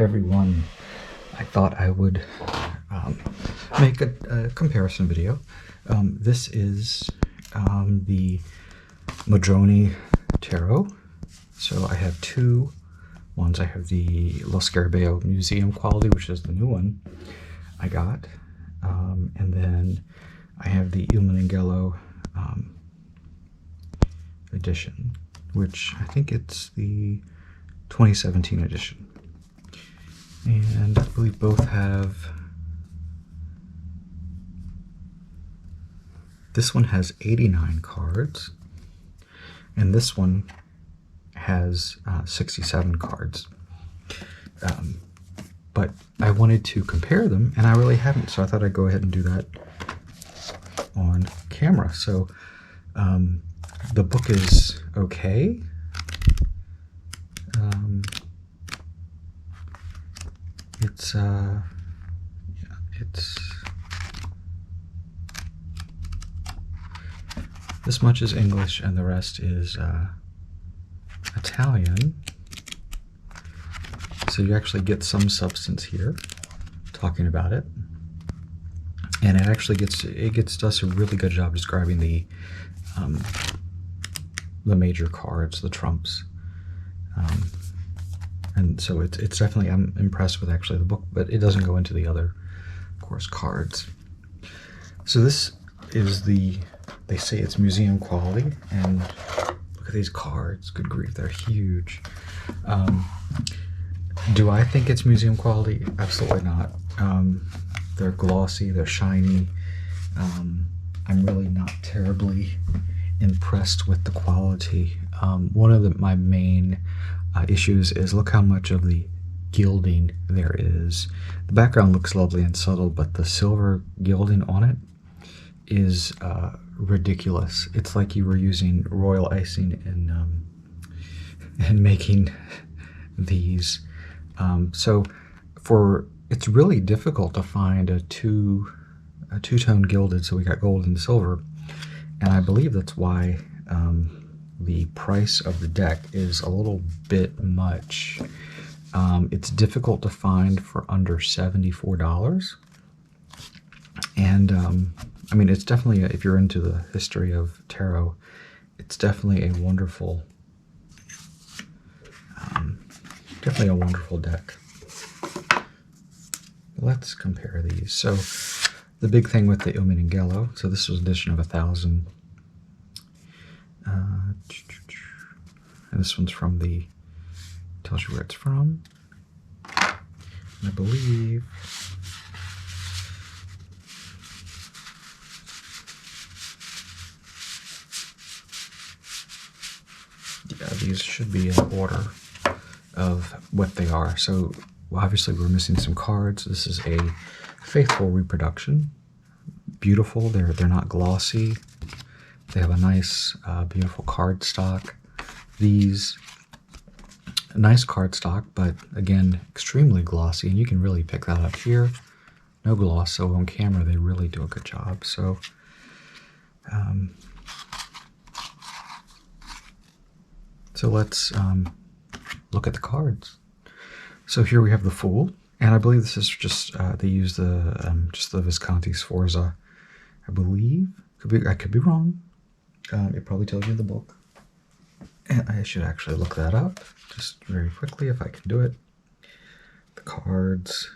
every one, I thought I would make a comparison video. This is the Modrone tarot. So I have two ones. I have the Lo Scarabeo Museum quality, which is the new one I got. And then I have the Il Meneghello edition, which I think it's the 2017 edition. And I believe both have, this one has 89 cards, and this one has 67 cards. But I wanted to compare them, and I really haven't, so I thought I'd go ahead and do that on camera. So the book is okay. It's this much is English and the rest is Italian. So you actually get some substance here talking about it, and it actually does a really good job describing the major cards, the trumps. And so it's definitely, I'm impressed with actually the book, but it doesn't go into the other, of course, cards. So this is they say it's museum quality, and look at these cards, good grief, they're huge. Do I think it's museum quality? Absolutely not. They're glossy, they're shiny. I'm really not terribly impressed with the quality. One of my main issues is look how much of the gilding there is. The background looks lovely and subtle, but the silver gilding on it is ridiculous. It's like you were using royal icing in making these. So it's really difficult to find a two-tone gilded, so we got gold and silver, and I believe that's why the price of the deck is a little bit much. It's difficult to find for under $74, and I mean, it's definitely, if you're into the history of tarot, it's definitely a wonderful deck. Let's compare these. So the big thing with the Il Meneghello, so this was an edition of 1,000. And this one's from tells you where it's from. And I believe these should be in order of what they are. So obviously we're missing some cards. This is a faithful reproduction. Beautiful. They're not glossy. They have a nice, beautiful card stock. These, nice card stock, but again, extremely glossy, and you can really pick that up here. No gloss, so on camera they really do a good job. So, let's look at the cards. So here we have the Fool, and I believe this is just they use just the Visconti Sforza, I believe. I could be wrong. It probably tells you in the book. And I should actually look that up just very quickly if I can do it. The cards.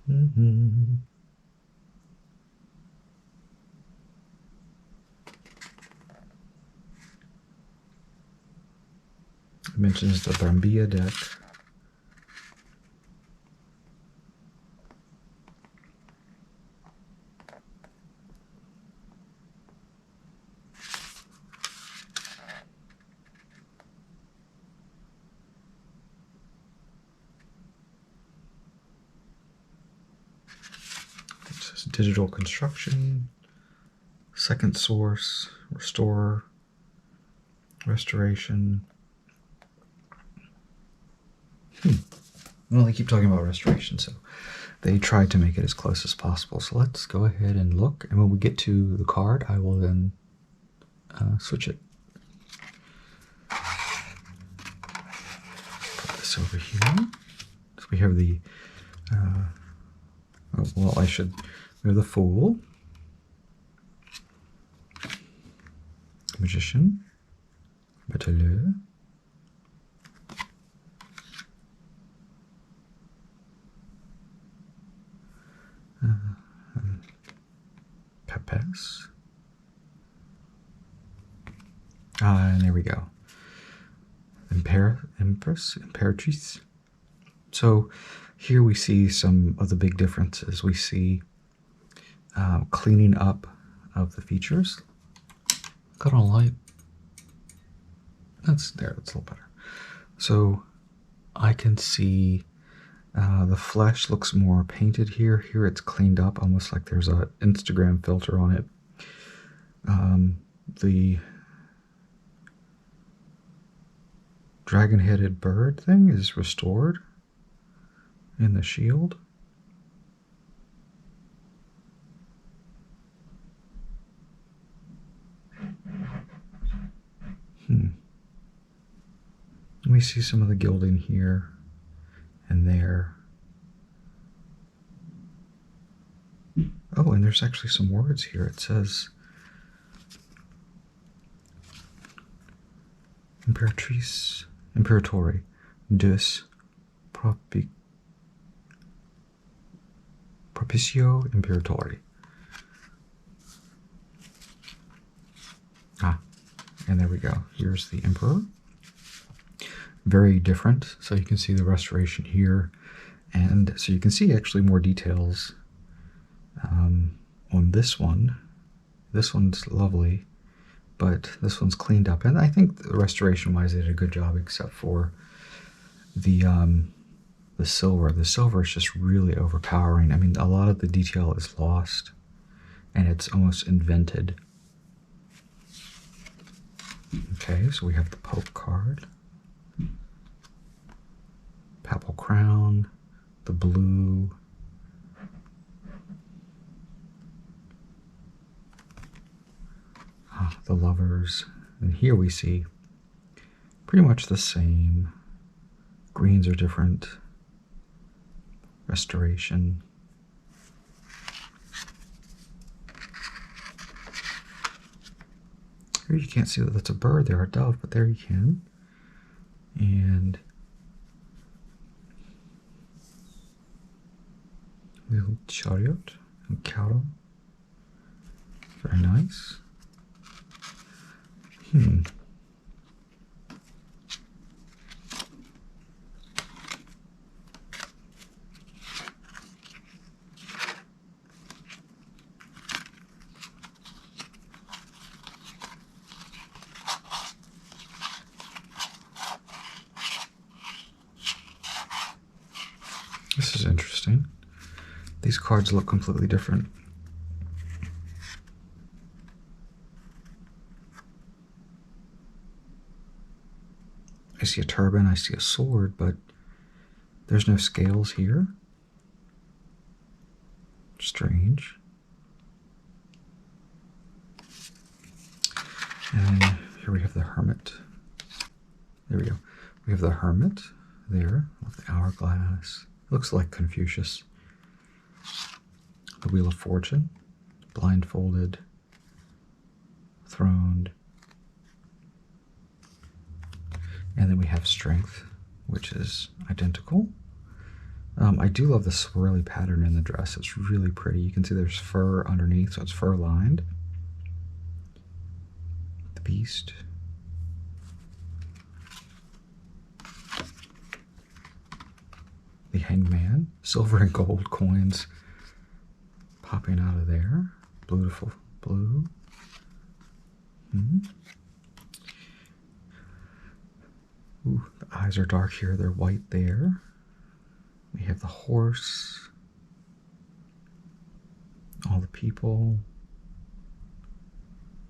It mentions the Brambilla deck. Digital construction, second source, restore, restoration. Well, they keep talking about restoration, so they tried to make it as close as possible. So let's go ahead and look, and when we get to the card, I will then switch it. Put this over here. So we have the, we have the Fool, Magician, Battleur, Papesse, and there we go. Empress, Imperatrice. So here we see some of the big differences. We see cleaning up of the features. Got on light. That's there, that's a little better. So I can see the flesh looks more painted here. Here it's cleaned up, almost like there's an Instagram filter on it. The dragon-headed bird thing is restored in the shield. We see some of the gilding here and there. Oh, and there's actually some words here. It says Imperatrice, Imperatore, dus Propicio Imperatore. And there we go. Here's the Emperor. Very different. So you can see the restoration here. And so you can see actually more details on this one. This one's lovely, but this one's cleaned up. And I think restoration-wise they did a good job, except for the silver. The silver is just really overpowering. I mean, a lot of the detail is lost, and it's almost invented. Okay, so we have the Pope card, Papal Crown, the blue, the Lovers, and here we see pretty much the same. Greens are different. Restoration. Here you can't see that that's a bird there, a dove, but there you can. And little chariot and cattle. Very nice. This is interesting. These cards look completely different. I see a turban, I see a sword, but there's no scales here. Strange. And here we have the Hermit. There we go. We have the Hermit there with the hourglass. Looks like Confucius. The Wheel of Fortune, blindfolded, throned. And then we have Strength, which is identical. I do love the swirly pattern in the dress. It's really pretty. You can see there's fur underneath, so it's fur lined. The Beast. The Hanged Man. Silver and gold coins popping out of there. Beautiful blue. Ooh, the eyes are dark here. They're white there. We have the horse. All the people.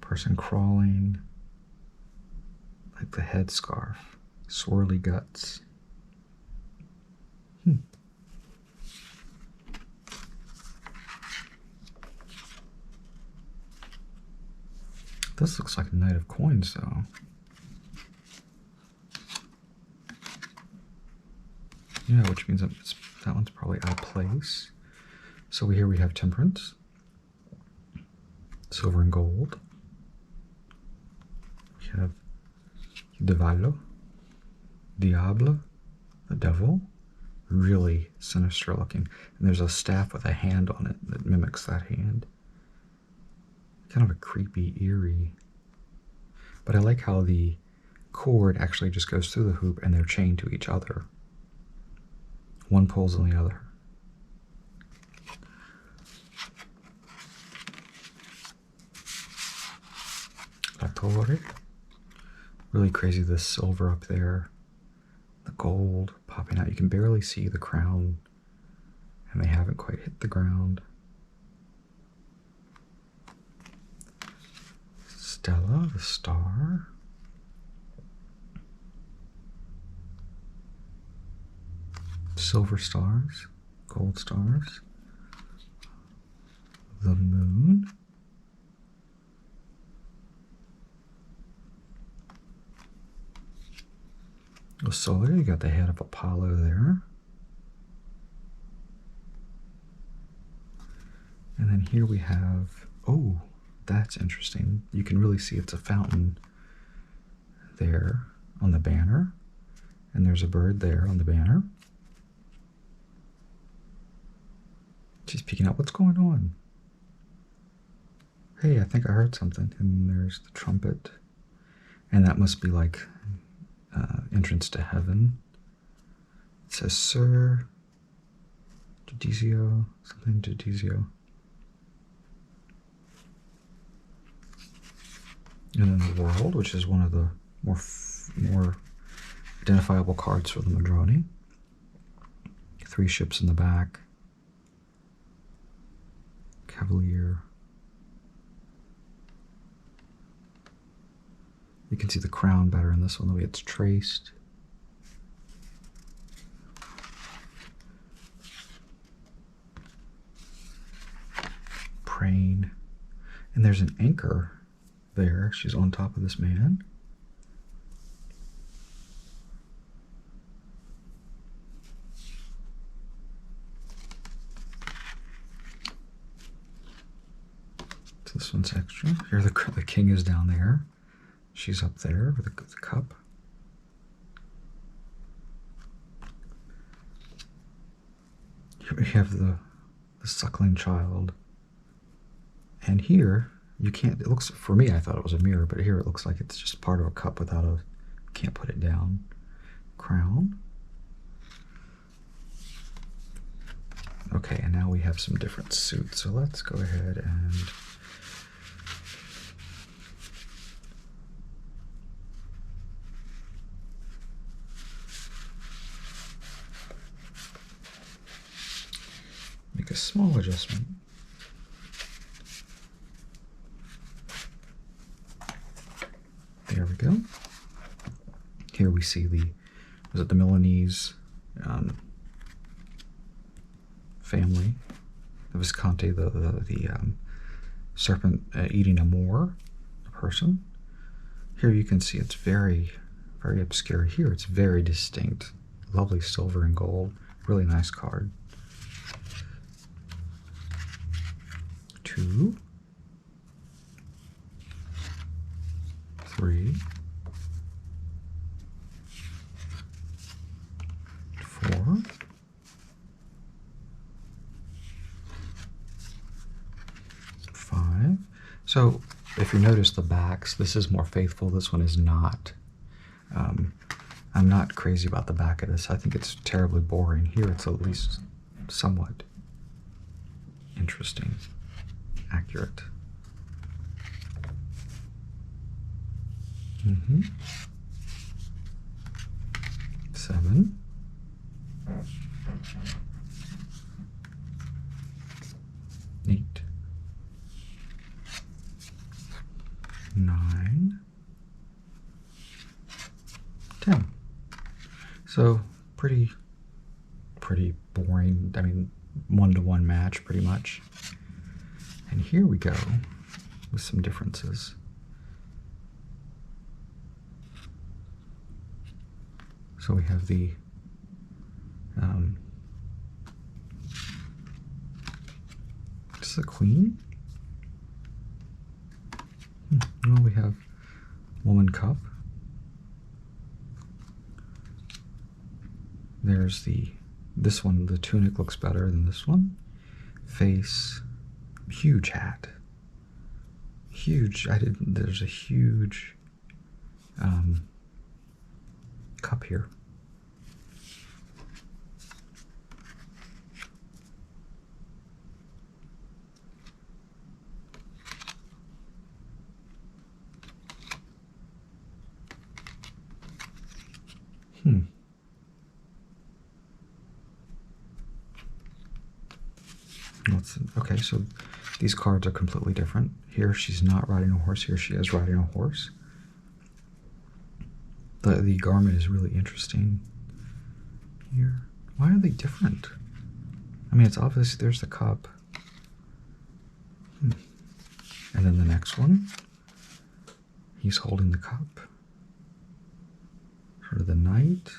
Person crawling. Like the headscarf. Swirly guts. This looks like a knight of coins, though. Yeah, which means that one's probably out of place. So here we have temperance, silver and gold. We have Diavolo, Diable, the devil, really sinister looking. And there's a staff with a hand on it that mimics that hand. Kind of a creepy, eerie. But I like how the cord actually just goes through the hoop and they're chained to each other. One pulls on the other. La Torre. Really crazy, this silver up there. The gold popping out. You can barely see the crown. And they haven't quite hit the ground. Stella, the star. Silver stars, gold stars. The moon. The solar, you got the head of Apollo there. And then here we have, oh, that's interesting. You can really see it's a fountain there on the banner. And there's a bird there on the banner. She's peeking out. What's going on? Hey, I think I heard something. And there's the trumpet. And that must be like entrance to heaven. It says Sir Judizio, something Judizio. And then the world, which is one of the more identifiable cards for the Modrone. 3 ships in the back. Cavalier. You can see the crown better in this one, the way it's traced. Praying. And there's an anchor there. She's on top of this man. So this one's extra. Here the king is down there. She's up there with the cup. Here we have the suckling child. And here, you can't, it looks, for me, I thought it was a mirror, but here it looks like it's just part of a cup without a, can't put it down. Crown. Okay, and now we have some different suits. So let's go ahead and make a small adjustment. There we go. Here we see the, was it the Milanese family, the Visconti, the serpent eating a Moor, a person. Here you can see it's very, very obscure. Here it's very distinct. Lovely silver and gold. Really nice card. 2, 3, 4, 5. So if you notice the backs, this is more faithful. This one is not. I'm not crazy about the back of this. I think it's terribly boring. Here it's at least somewhat interesting, accurate. 7. 8. 9. 10. So pretty boring. I mean, 1-to-1 match pretty much. And here we go with some differences. So we have the is this the queen? Well, we have woman cup. There's this one, the tunic looks better than this one. Face, huge hat. Huge, there's a huge cup here. Okay, so these cards are completely different. Here she's not riding a horse, here she is riding a horse. The garment is really interesting here. Why are they different? I mean, it's obvious there's the cup. And then the next one, he's holding the cup. For the knight.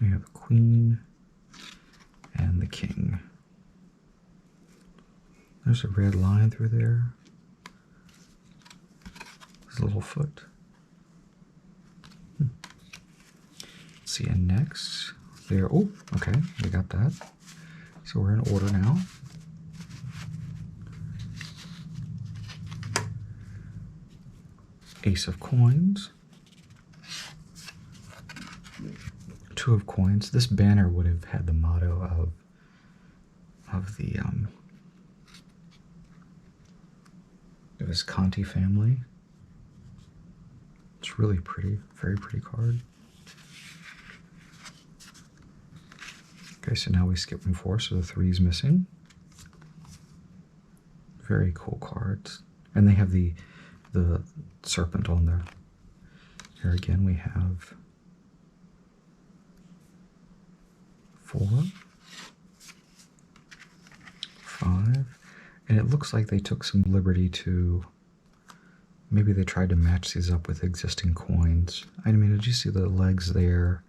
We have the queen and the king. There's a red line through there. His little foot. Let's see, and next, there, oh, okay, we got that. So we're in order now. Ace of coins. Two of coins. This banner would have had the motto of the Visconti family. It's really pretty, very pretty card. Okay, so now we skip from 4, so the 3 is missing. Very cool cards. And they have the serpent on there. Here again we have 4, 5, and it looks like they took some liberty to, maybe they tried to match these up with existing coins. I mean, did you see the legs there?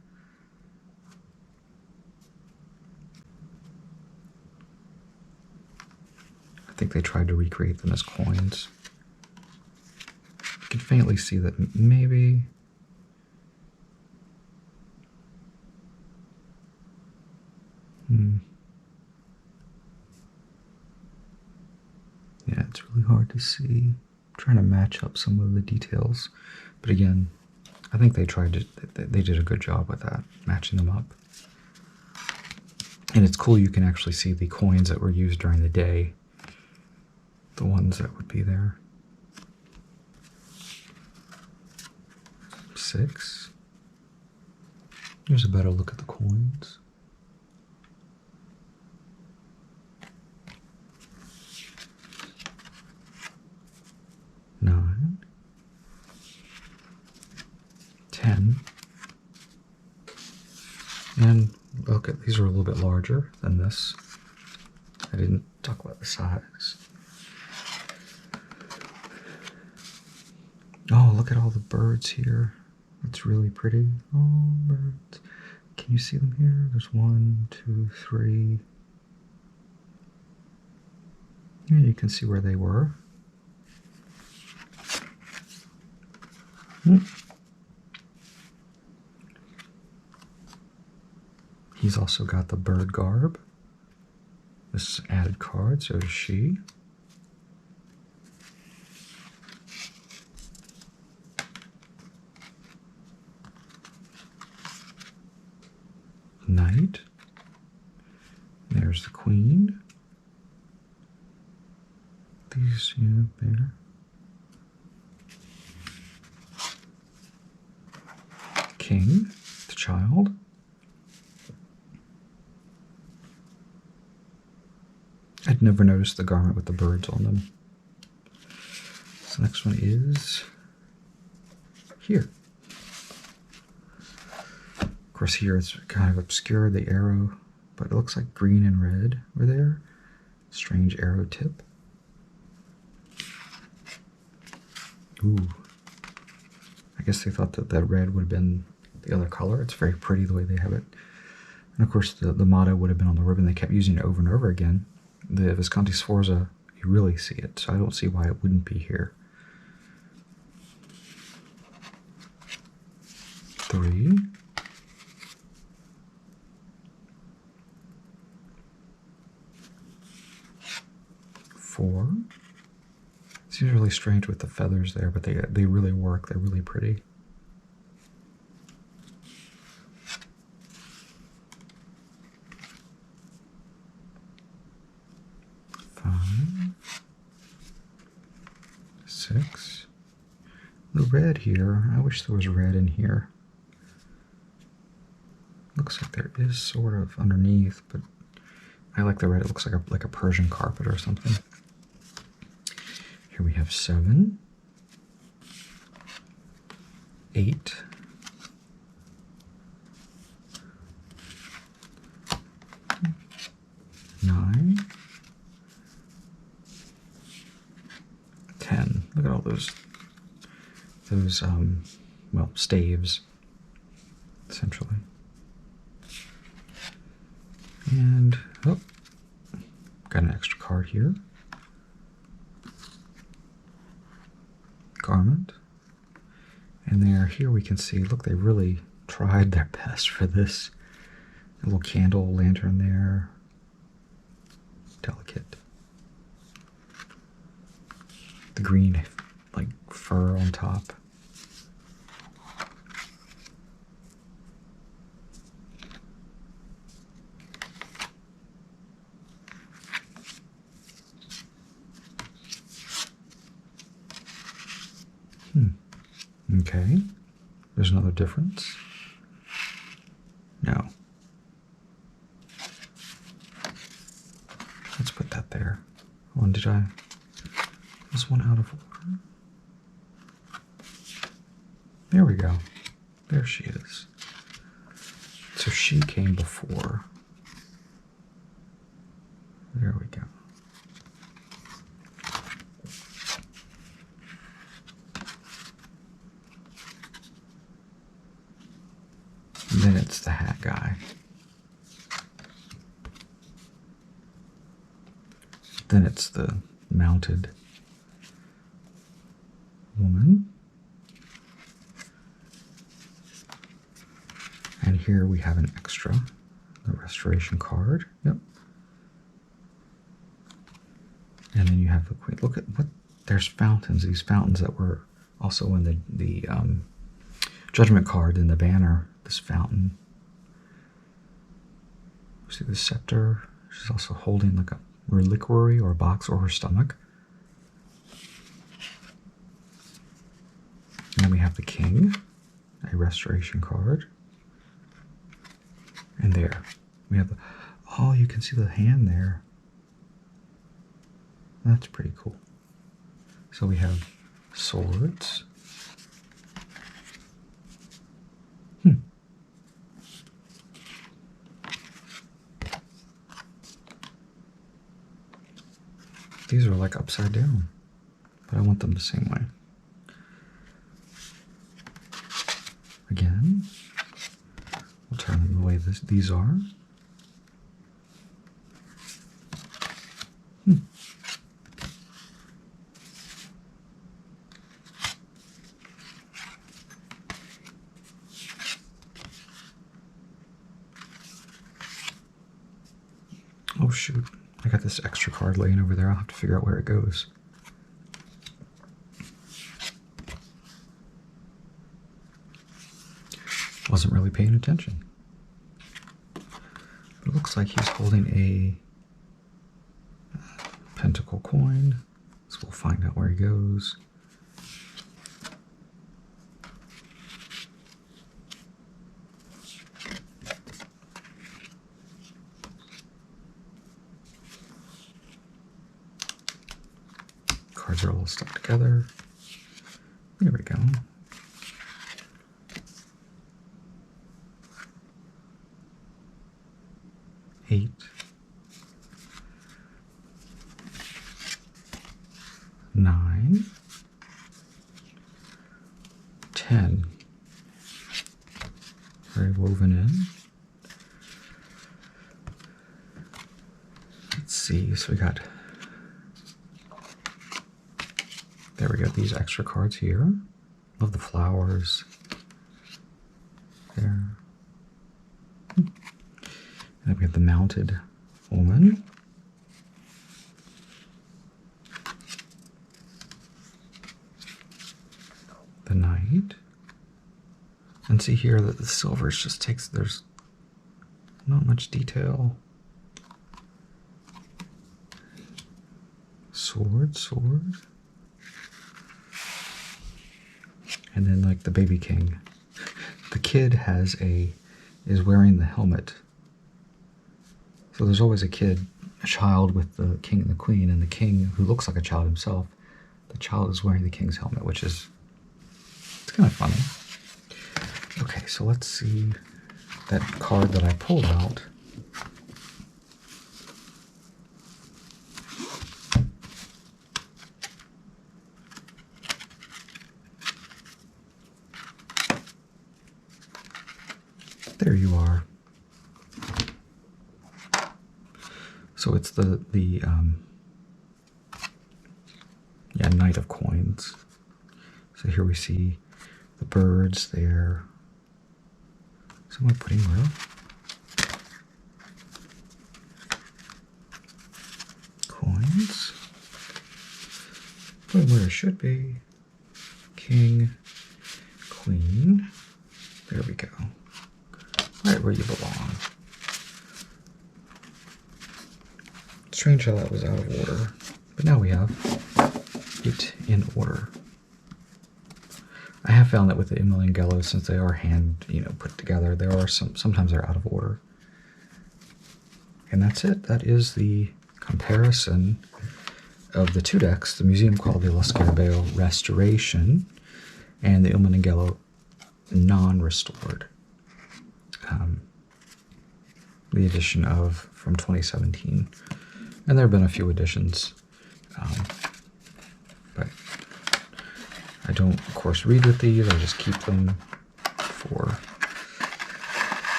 I think they tried to recreate them as coins. You can faintly see that maybe yeah, it's really hard to see. I'm trying to match up some of the details, but again, I think they did a good job with that, matching them up. And it's cool, you can actually see the coins that were used during the day, the ones that would be there. 6. Here's a better look at the coins. 9. 10. And look at these are a little bit larger than this. I didn't talk about the size. Oh, look at all the birds here. It's really pretty. Oh, birds. Can you see them here? There's 1, 2, 3. Yeah, you can see where they were. He's also got the bird garb. This added card, so does she. Knight. There's the queen. These, yeah, there. King, the child. I'd never noticed the garment with the birds on them. So the next one is here. Of course, here it's kind of obscured, the arrow, but it looks like green and red were there. Strange arrow tip. Ooh. guess they thought that red would have been the other color. It's very pretty the way they have it. And of course, the motto would have been on the ribbon. They kept using it over and over again. The Visconti Sforza, you really see it, so I don't see why it wouldn't be here. 3. 4. Seems really strange with the feathers there, but they really work. They're really pretty. 5. 6. The red here, I wish there was red in here. Looks like there is sort of underneath, but I like the red. It looks like a Persian carpet or something. Here we have 7, 8, 9, 10. Look at all those well, staves, essentially. And, oh, got an extra card here. Garment. And here we can see, look, they really tried their best for this. A little candle lantern there. Delicate. The green, like, fur on top. Okay, there's another difference. No. Let's put that there. Hold on, was one out of order? There we go. There she is. So she came before. There we go. And then it's the hat guy. Then it's the mounted woman. And here we have an extra, the restoration card. Yep. And then you have the queen. Look at what, there's fountains, these fountains that were also in the judgment card in the banner. This fountain. See the scepter. She's also holding like a reliquary or a box or her stomach. And then we have the king, a restoration card. And there we have the, oh, you can see the hand there. That's pretty cool. So we have swords. These are like upside down, but I want them the same way. Again, we'll turn them the way these are. Oh shoot, I got this extra card laying over there. I'll have to figure out where it goes. Wasn't really paying attention. But it looks like he's holding a pentacle coin, so we'll find out where he goes. Cards are all stuck together. There we go. Eight. 9. 10. very woven in. Let's see, so we got, there we go, these extra cards here. Love the flowers. There. And then we have the mounted woman. The knight. And see here that the silver just takes, there's not much detail. Sword. And then like the baby king. The kid is wearing the helmet. So there's always a child with the king and the queen, and the king, who looks like a child himself, the child is wearing the king's helmet, which is, it's kind of funny. Okay, so let's see that card that I pulled out. There you are. So it's the Knight of Coins. So here we see the birds there. Someone putting where? Coins. Put where it should be. King, queen. There we go. Right where you belong. Strange how that was out of order, but now we have it in order. I have found that with the Il Meneghello, since they are hand, put together, there are sometimes they're out of order. And that's it. That is the comparison of the two decks, the museum quality Lo Scarabeo Restoration and the Il Meneghello non-restored. The edition from 2017. And there have been a few editions, but I don't, of course, read with these. I just keep them for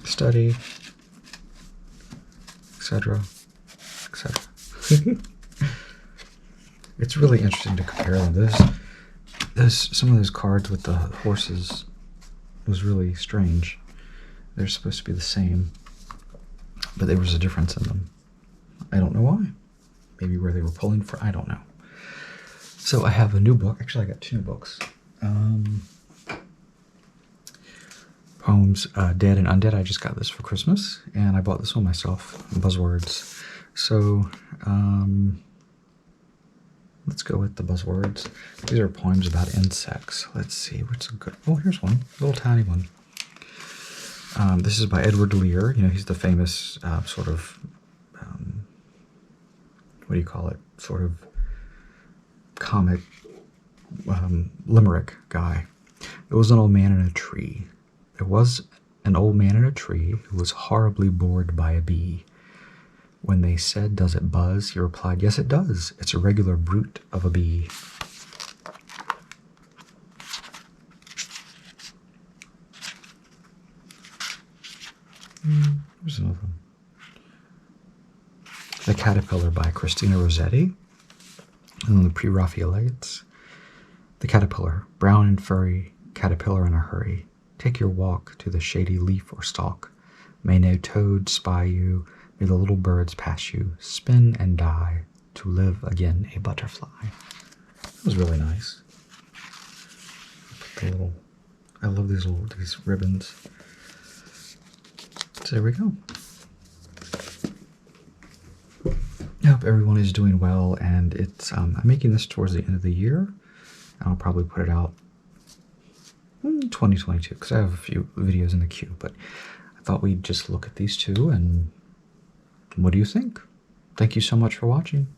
study, etc., etc. It's really interesting to compare them. Some of those cards with the horses was really strange. They're supposed to be the same, but there was a difference in them. I don't know why. Maybe where they were pulling for, I don't know. So I have a new book. Actually, I got two new books. Poems, Dead and Undead. I just got this for Christmas, and I bought this one myself, Buzzwords. So let's go with the Buzzwords. These are poems about insects. Let's see, what's a good, oh, here's one, a little tiny one. This is by Edward Lear. He's the famous sort of, what do you call it, sort of comic limerick guy. There was an old man in a tree. There was an old man in a tree who was horribly bored by a bee. When they said, "Does it buzz?" he replied, "Yes, it does. It's a regular brute of a bee." Here's another one. The Caterpillar by Christina Rossetti. And then the Pre-Raphaelites. The caterpillar, brown and furry, caterpillar in a hurry. Take your walk to the shady leaf or stalk. May no toad spy you, may the little birds pass you. Spin and die, to live again a butterfly. That was really nice. I love these ribbons. So there we go. I hope everyone is doing well, and it's I'm making this towards the end of the year. I'll probably put it out in 2022 because I have a few videos in the queue, but I thought we'd just look at these two and what do you think? Thank you so much for watching.